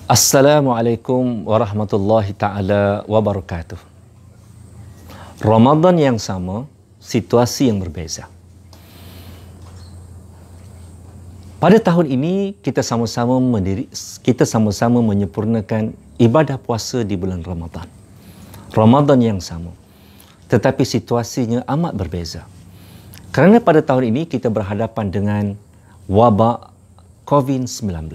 Assalamualaikum warahmatullahi ta'ala wabarakatuh. Ramadan yang sama, situasi yang berbeza. Pada tahun ini kita sama-sama menyempurnakan ibadah puasa di bulan Ramadan. Ramadan yang sama, tetapi situasinya amat berbeza. Kerana pada tahun ini kita berhadapan dengan wabak COVID-19.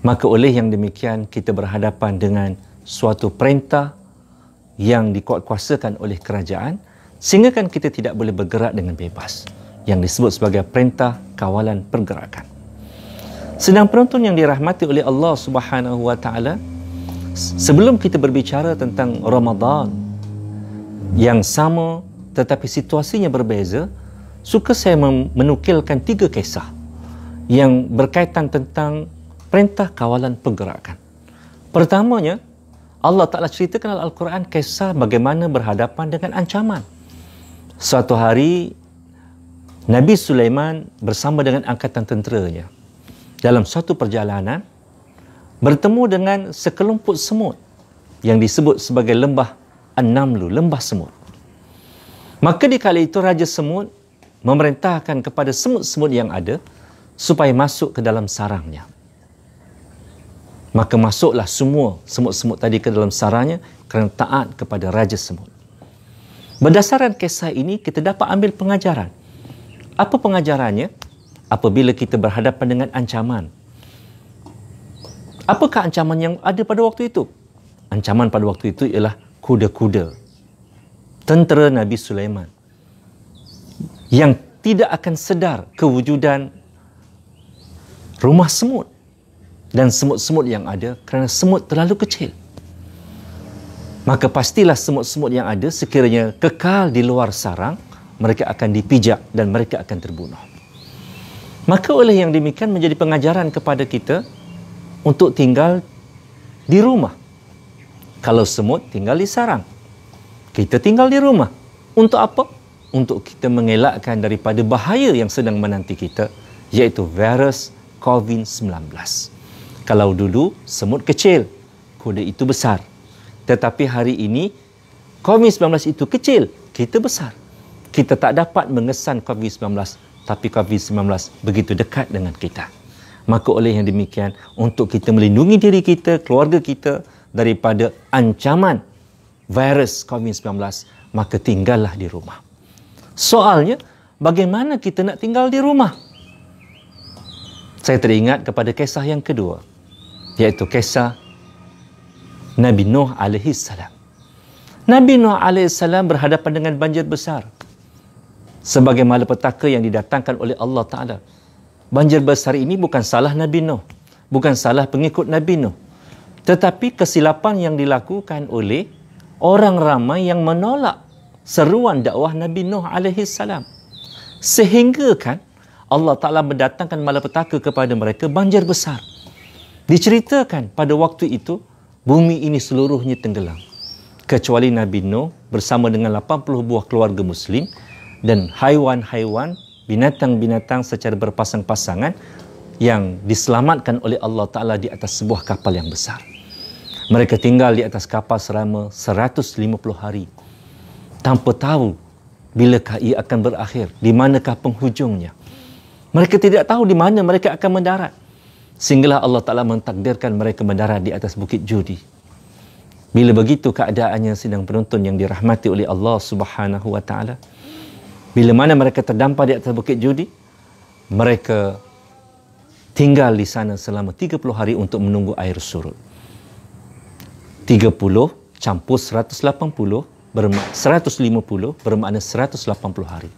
Maka oleh yang demikian kita berhadapan dengan suatu perintah yang dikuatkuasakan oleh kerajaan sehingga kan kita tidak boleh bergerak dengan bebas, yang disebut sebagai perintah kawalan pergerakan. Sedang penonton yang dirahmati oleh Allah Subhanahu wa taala, sebelum kita berbicara tentang Ramadan yang sama tetapi situasinya berbeza, suka saya menukilkan 3 kisah yang berkaitan tentang perintah kawalan pergerakan. Pertamanya, Allah Ta'ala ceritakan dalam Al-Quran kisah bagaimana berhadapan dengan ancaman. Suatu hari, Nabi Sulaiman bersama dengan angkatan tenteranya dalam suatu perjalanan bertemu dengan sekelompok semut yang disebut sebagai lembah An-Namlu, lembah semut. Maka di kala itu Raja Semut memerintahkan kepada semut-semut yang ada supaya masuk ke dalam sarangnya. Maka masuklah semua semut-semut tadi ke dalam sarangnya kerana taat kepada Raja Semut. Berdasarkan kisah ini, kita dapat ambil pengajaran. Apa pengajarannya? Apabila kita berhadapan dengan ancaman. Apakah ancaman yang ada pada waktu itu? Ancaman pada waktu itu ialah kuda-kuda. Tentera Nabi Sulaiman yang tidak akan sedar kewujudan rumah semut dan semut-semut yang ada kerana semut terlalu kecil. Maka pastilah semut-semut yang ada sekiranya kekal di luar sarang, mereka akan dipijak dan mereka akan terbunuh. Maka oleh yang demikian menjadi pengajaran kepada kita untuk tinggal di rumah. Kalau semut tinggal di sarang, kita tinggal di rumah. Untuk apa? Untuk kita mengelakkan daripada bahaya yang sedang menanti kita, iaitu virus COVID-19. Kalau dulu semut kecil, kuda itu besar. Tetapi hari ini COVID-19 itu kecil, kita besar. Kita tak dapat mengesan COVID-19, tapi COVID-19 begitu dekat dengan kita. Maka oleh yang demikian, untuk kita melindungi diri kita, keluarga kita daripada ancaman virus COVID-19, maka tinggallah di rumah. Soalnya, bagaimana kita nak tinggal di rumah? Saya teringat kepada kisah yang kedua, iaitu kisah Nabi Nuh alaihi salam. Nabi Nuh alaihi salam berhadapan dengan banjir besar. Sebagai malapetaka yang didatangkan oleh Allah Ta'ala. Banjir besar ini bukan salah Nabi Nuh, bukan salah pengikut Nabi Nuh, tetapi kesilapan yang dilakukan oleh orang ramai yang menolak seruan dakwah Nabi Nuh alaihi salam. Sehingga kan Allah Ta'ala mendatangkan malapetaka kepada mereka, banjir besar. Diceritakan pada waktu itu, bumi ini seluruhnya tenggelam. Kecuali Nabi Nuh bersama dengan 80 buah keluarga Muslim dan haiwan-haiwan, binatang-binatang secara berpasang-pasangan yang diselamatkan oleh Allah Ta'ala di atas sebuah kapal yang besar. Mereka tinggal di atas kapal selama 150 hari. Tanpa tahu bilakah ia akan berakhir, di manakah penghujungnya. Mereka tidak tahu di mana mereka akan mendarat. Sehinggalah Allah Ta'ala mentakdirkan mereka mendarat di atas Bukit Judi. Bila begitu keadaannya, sedang penonton yang dirahmati oleh Allah Subhanahu wa Ta'ala, bila mana mereka terdampar di atas Bukit Judi, mereka tinggal di sana selama 30 hari untuk menunggu air surut. 30 campur 150 bermakna 180 hari.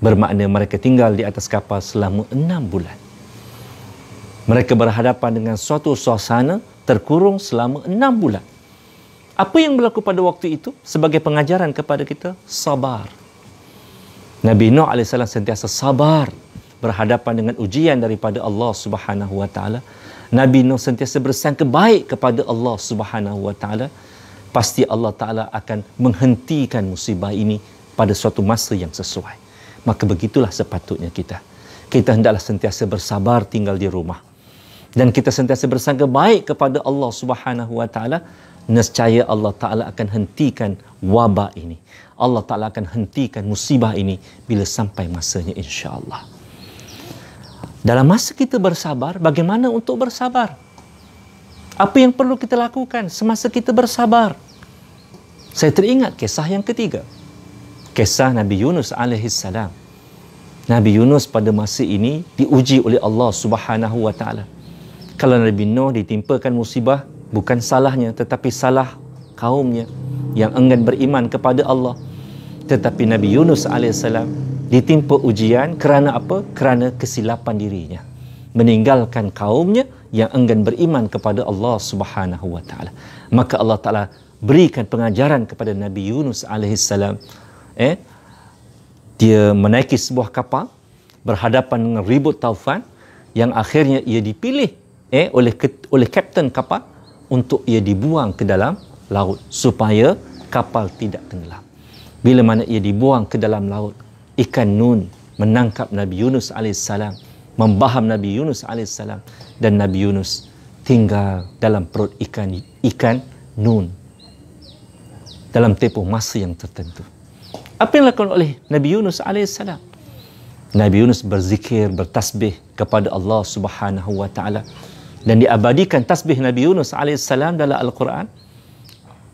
Bermakna mereka tinggal di atas kapal selama 6 bulan. Mereka berhadapan dengan suatu suasana terkurung selama 6 bulan. Apa yang berlaku pada waktu itu sebagai pengajaran kepada kita? Sabar. Nabi Nuh AS sentiasa sabar berhadapan dengan ujian daripada Allah Subhanahu wa taala. Nabi Nuh sentiasa bersangka baik kepada Allah Subhanahu wa taala pasti Allah Ta'ala akan menghentikan musibah ini pada suatu masa yang sesuai. Maka begitulah sepatutnya kita. Kita hendaklah sentiasa bersabar tinggal di rumah. Dan kita sentiasa bersangka baik kepada Allah Subhanahu Wa Ta'ala. Nescaya Allah Ta'ala akan hentikan wabak ini. Allah Ta'ala akan hentikan musibah ini bila sampai masanya, insya-Allah. Dalam masa kita bersabar, bagaimana untuk bersabar? Apa yang perlu kita lakukan semasa kita bersabar? Saya teringat kisah yang ketiga. Kisah Nabi Yunus alaihissalam. Nabi Yunus pada masa ini diuji oleh Allah Subhanahu Wa Ta'ala. Kalau Nabi Nuh ditimpakan musibah, bukan salahnya, tetapi salah kaumnya yang enggan beriman kepada Allah. Tetapi Nabi Yunus alaihissalam ditimpa ujian kerana apa? Kerana kesilapan dirinya. Meninggalkan kaumnya yang enggan beriman kepada Allah Subhanahu Wa Ta'ala. Maka Allah Ta'ala berikan pengajaran kepada Nabi Yunus alaihissalam. Dia menaiki sebuah kapal berhadapan dengan ribut taufan yang akhirnya ia dipilih oleh kapten kapal untuk ia dibuang ke dalam laut supaya kapal tidak tenggelam. Bila mana ia dibuang ke dalam laut, ikan nun menangkap Nabi Yunus alaihissalam, membaham Nabi Yunus alaihissalam, dan Nabi Yunus tinggal dalam perut ikan nun dalam tempoh masa yang tertentu. Apa yang dilakukan oleh Nabi Yunus alaihissalam? Nabi Yunus berzikir, bertasbih kepada Allah Subhanahu Wa Ta'ala, dan diabadikan tasbih Nabi Yunus alaihissalam dalam Al-Quran.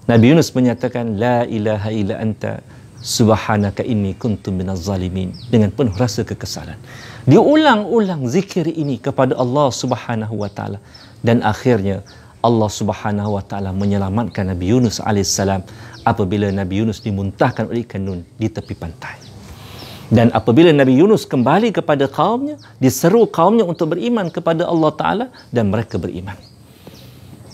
Nabi Yunus menyatakan, La ilaha illa anta subhanaka inni kuntu minaz zalimin, dengan penuh rasa kekesalan. Dia ulang-ulang zikir ini kepada Allah Subhanahu Wa Ta'ala, dan akhirnya Allah Subhanahu Wa Ta'ala menyelamatkan Nabi Yunus alaihissalam apabila Nabi Yunus dimuntahkan oleh ikan nun di tepi pantai. Dan apabila Nabi Yunus kembali kepada kaumnya, diseru kaumnya untuk beriman kepada Allah Ta'ala, dan mereka beriman.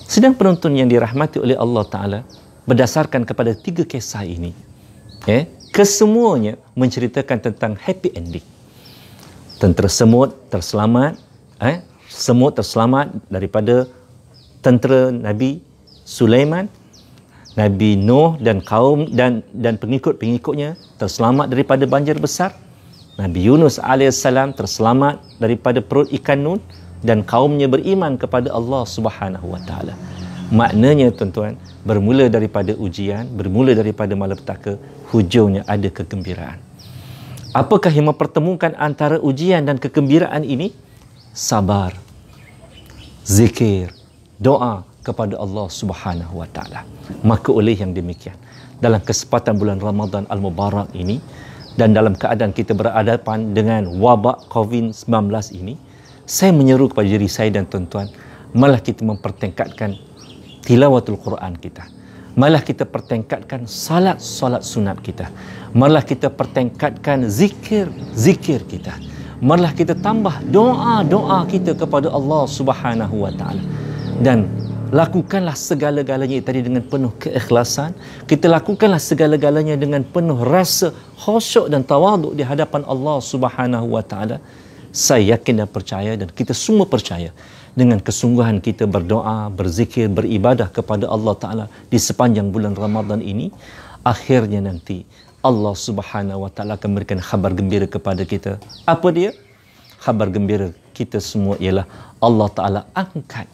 Sedang penonton yang dirahmati oleh Allah Ta'ala, berdasarkan kepada 3 kisah ini, kesemuanya menceritakan tentang happy ending. Tentera semut terselamat, semut terselamat daripada tentera Nabi Sulaiman. Nabi Nuh dan kaum dan pengikut-pengikutnya terselamat daripada banjir besar. Nabi Yunus alaihissalam terselamat daripada perut ikan nun, dan kaumnya beriman kepada Allah Subhanahu Wa Ta'ala. Maknanya tuan-tuan, bermula daripada ujian, bermula daripada malapetaka, hujungnya ada kegembiraan. Apakah yang mempertemukan antara ujian dan kegembiraan ini? Sabar, zikir, doa kepada Allah Subhanahu Wa Ta'ala. Maka oleh yang demikian, dalam kesempatan bulan Ramadan Al-Mubarak ini, dan dalam keadaan kita berhadapan dengan wabak COVID-19 ini, saya menyeru kepada diri saya dan tuan-tuan, malah kita mempertingkatkan tilawatul Quran kita. Malah kita pertingkatkan salat sunat kita. Malah kita pertingkatkan zikir kita. Malah kita tambah doa kita kepada Allah Subhanahu Wa Ta'ala. Dan lakukanlah segala-galanya tadi dengan penuh keikhlasan. Kita lakukanlah segala-galanya dengan penuh rasa khusyuk dan tawaduk di hadapan Allah Subhanahu Wa Ta'ala. Saya yakin dan percaya, dan kita semua percaya, dengan kesungguhan kita berdoa, berzikir, beribadah kepada Allah Ta'ala di sepanjang bulan Ramadan ini, akhirnya nanti Allah Subhanahu Wa Ta'ala akan memberikan khabar gembira kepada kita. Apa dia? Khabar gembira kita semua ialah Allah Ta'ala angkat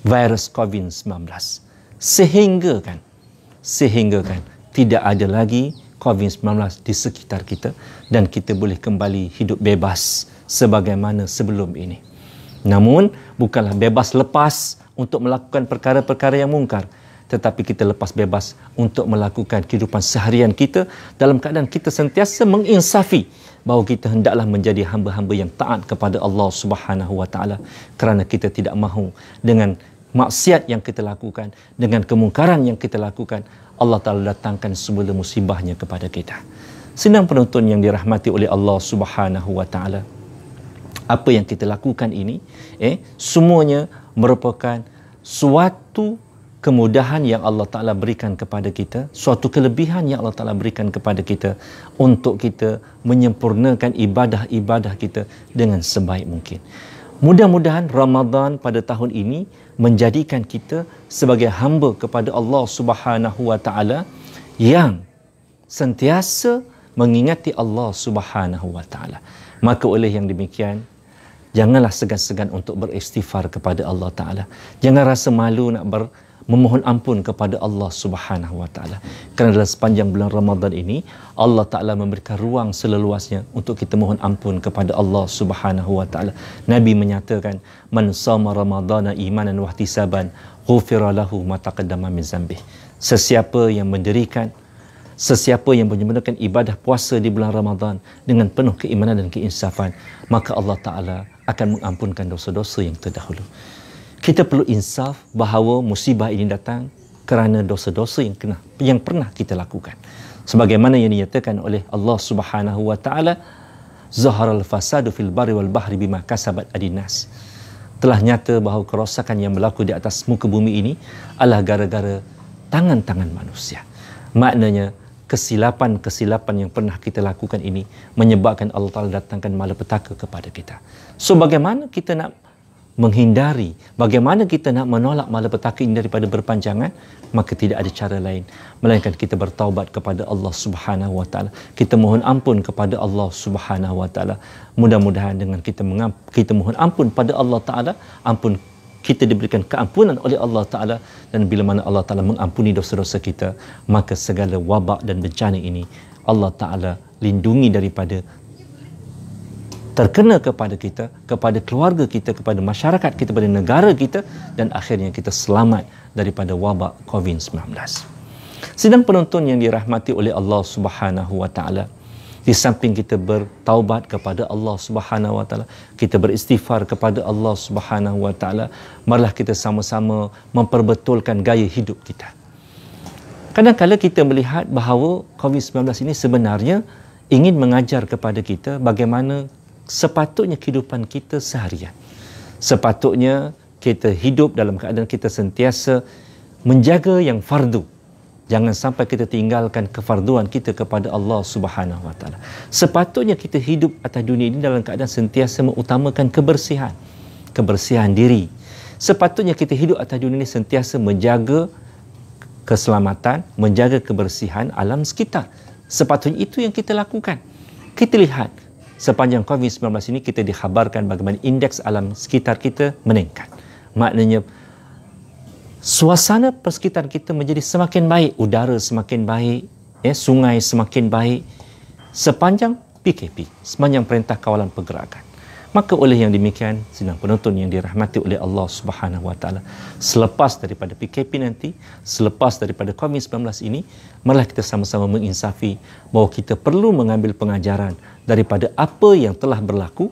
virus COVID-19 sehingga kan tidak ada lagi COVID-19 di sekitar kita, dan kita boleh kembali hidup bebas sebagaimana sebelum ini. Namun bukanlah bebas lepas untuk melakukan perkara-perkara yang mungkar, tetapi kita lepas bebas untuk melakukan kehidupan seharian kita dalam keadaan kita sentiasa menginsafi bahawa kita hendaklah menjadi hamba-hamba yang taat kepada Allah Subhanahu Wa Ta'ala, kerana kita tidak mahu dengan maksiat yang kita lakukan, dengan kemungkaran yang kita lakukan, Allah Ta'ala datangkan semula musibahnya kepada kita. Sedang penonton yang dirahmati oleh Allah Subhanahu Wa Ta'ala, apa yang kita lakukan ini semuanya merupakan suatu kemudahan yang Allah Ta'ala berikan kepada kita, suatu kelebihan yang Allah Ta'ala berikan kepada kita untuk kita menyempurnakan ibadah-ibadah kita dengan sebaik mungkin. Mudah-mudahan Ramadan pada tahun ini menjadikan kita sebagai hamba kepada Allah Subhanahu wa taala yang sentiasa mengingati Allah Subhanahu wa taala. Maka oleh yang demikian, janganlah segan-segan untuk beristighfar kepada Allah taala. Jangan rasa malu nak memohon ampun kepada Allah Subhanahu wa taala. Kerana dalam sepanjang bulan Ramadan ini, Allah taala memberikan ruang seleluasnya untuk kita mohon ampun kepada Allah Subhanahu wa taala. Nabi menyatakan, "Man shama ramadhana imanan wa ihtisaban, ghufira lahu ma taqaddama min dzambih." Sesiapa yang menyempurnakan ibadah puasa di bulan Ramadan dengan penuh keimanan dan keinsafan, maka Allah taala akan mengampunkan dosa-dosa yang terdahulu. Kita perlu insaf bahawa musibah ini datang kerana dosa-dosa yang pernah kita lakukan. Sebagaimana yang dinyatakan oleh Allah Subhanahu wa taala, "Zaharal fasadu fil barri wal bahri bima kasabat adinas." Telah nyata bahawa kerosakan yang berlaku di atas muka bumi ini adalah gara-gara tangan-tangan manusia. Maknanya kesilapan-kesilapan yang pernah kita lakukan ini menyebabkan Allah Ta'ala datangkan malapetaka kepada kita. So bagaimana kita nak menghindari, bagaimana kita nak menolak malapetaka ini daripada berpanjangan? Maka tidak ada cara lain melainkan kita bertaubat kepada Allah Subhanahu wa taala. Kita mohon ampun kepada Allah Subhanahu wa taala. Mudah-mudahan dengan kita mohon ampun pada Allah taala, kita diberikan keampunan oleh Allah taala, dan bila mana Allah taala mengampuni dosa-dosa kita, maka segala wabak dan bencana ini Allah taala lindungi daripada terkena kepada kita, kepada keluarga kita, kepada masyarakat kita, kepada negara kita, dan akhirnya kita selamat daripada wabak COVID-19. Sidang penonton yang dirahmati oleh Allah Subhanahu wa taala, di samping kita bertaubat kepada Allah Subhanahu wa taala, kita beristighfar kepada Allah Subhanahu wa taala, marilah kita sama-sama memperbetulkan gaya hidup kita. Kadang-kadang kita melihat bahawa COVID-19 ini sebenarnya ingin mengajar kepada kita bagaimana sepatutnya kehidupan kita seharian. Sepatutnya kita hidup dalam keadaan kita sentiasa menjaga yang fardu. Jangan sampai kita tinggalkan kefarduan kita kepada Allah Subhanahu wa taala. Sepatutnya kita hidup atas dunia ini dalam keadaan sentiasa mengutamakan kebersihan, kebersihan diri. Sepatutnya kita hidup atas dunia ini sentiasa menjaga keselamatan, menjaga kebersihan alam sekitar. Sepatutnya itu yang kita lakukan. Kita lihat sepanjang COVID-19 ini kita dikhabarkan bagaimana indeks alam sekitar kita meningkat. Maknanya suasana persekitaran kita menjadi semakin baik, udara semakin baik, sungai semakin baik sepanjang PKP, sepanjang Perintah Kawalan Pergerakan. Maka oleh yang demikian, sidang penonton yang dirahmati oleh Allah Subhanahu wa taala, selepas daripada PKP nanti, selepas daripada COVID-19 ini, marilah kita sama-sama menginsafi bahawa kita perlu mengambil pengajaran daripada apa yang telah berlaku,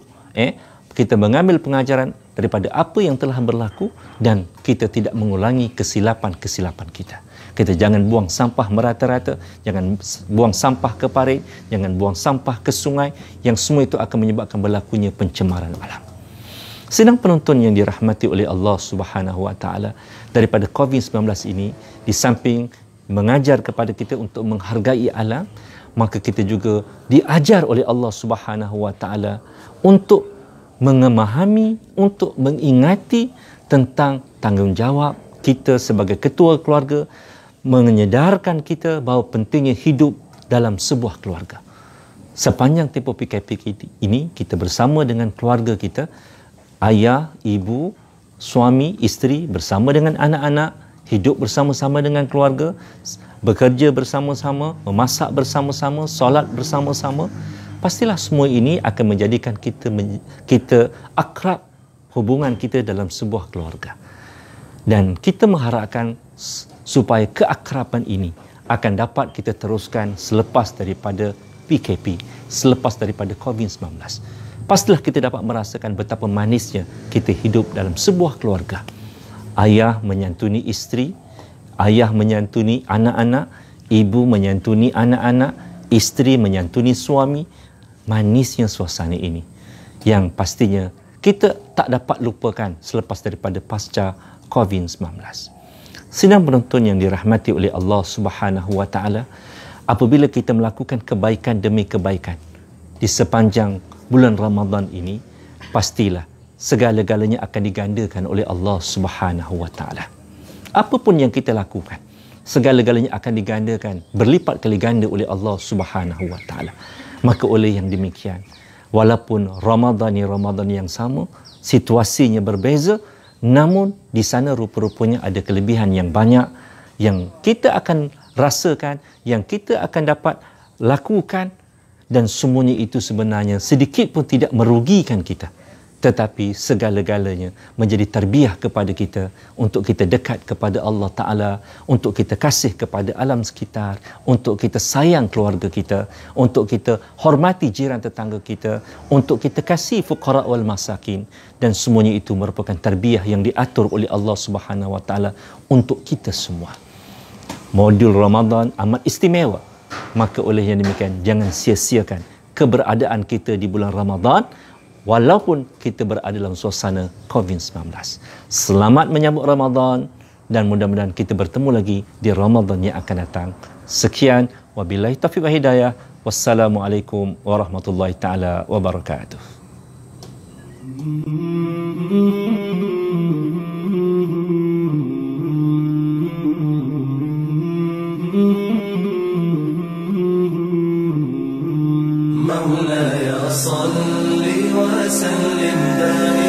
kita mengambil pengajaran daripada apa yang telah berlaku, dan kita tidak mengulangi kesilapan-kesilapan kita. Kita jangan buang sampah merata-rata, jangan buang sampah ke parit, jangan buang sampah ke sungai, yang semua itu akan menyebabkan berlakunya pencemaran alam. Sidang penonton yang dirahmati oleh Allah Subhanahu wa taala, daripada COVID-19 ini, di samping mengajar kepada kita untuk menghargai alam, maka kita juga diajar oleh Allah Subhanahu wa taala untuk memahami, untuk mengingati tentang tanggungjawab kita sebagai ketua keluarga, menyedarkan kita bahawa pentingnya hidup dalam sebuah keluarga. Sepanjang tempoh PKP ini, kita bersama dengan keluarga kita, ayah, ibu, suami, isteri, bersama dengan anak-anak, hidup bersama-sama dengan keluarga, bekerja bersama-sama, memasak bersama-sama, solat bersama-sama. Pastilah semua ini akan menjadikan kita akrab, hubungan kita dalam sebuah keluarga. Dan kita mengharapkan supaya keakraban ini akan dapat kita teruskan selepas daripada PKP, selepas daripada COVID-19. Pastilah kita dapat merasakan betapa manisnya kita hidup dalam sebuah keluarga. Ayah menyantuni isteri, ayah menyantuni anak-anak, ibu menyantuni anak-anak, isteri menyantuni suami. Manisnya suasana ini yang pastinya kita tak dapat lupakan selepas daripada pasca COVID-19. Sidang penonton yang dirahmati oleh Allah Subhanahu wa taala, apabila kita melakukan kebaikan demi kebaikan di sepanjang bulan Ramadan ini, pastilah segala-galanya akan digandakan oleh Allah Subhanahu wa taala. Apapun yang kita lakukan, segala-galanya akan digandakan berlipat kali ganda oleh Allah Subhanahu wa taala. Maka oleh yang demikian, walaupun Ramadan yang sama, situasinya berbeza, namun di sana rupa-rupanya ada kelebihan yang banyak yang kita akan rasakan, yang kita akan dapat lakukan, dan semuanya itu sebenarnya sedikit pun tidak merugikan kita, tetapi segala-galanya menjadi tarbiyah kepada kita untuk kita dekat kepada Allah Ta'ala, untuk kita kasih kepada alam sekitar, untuk kita sayang keluarga kita, untuk kita hormati jiran tetangga kita, untuk kita kasih fuqara wal masakin, dan semuanya itu merupakan tarbiyah yang diatur oleh Allah Subhanahu Wa Ta'ala untuk kita semua. Modul Ramadan amat istimewa. Maka oleh yang demikian, jangan sia-siakan keberadaan kita di bulan Ramadan walaupun kita berada dalam suasana COVID-19. Selamat menyambut Ramadan dan mudah-mudahan kita bertemu lagi di Ramadan yang akan datang. Sekian, wabillahi taufiq wal hidayah. Wassalamualaikum warahmatullahi taala wabarakatuh. مولاي صل وسلم دائما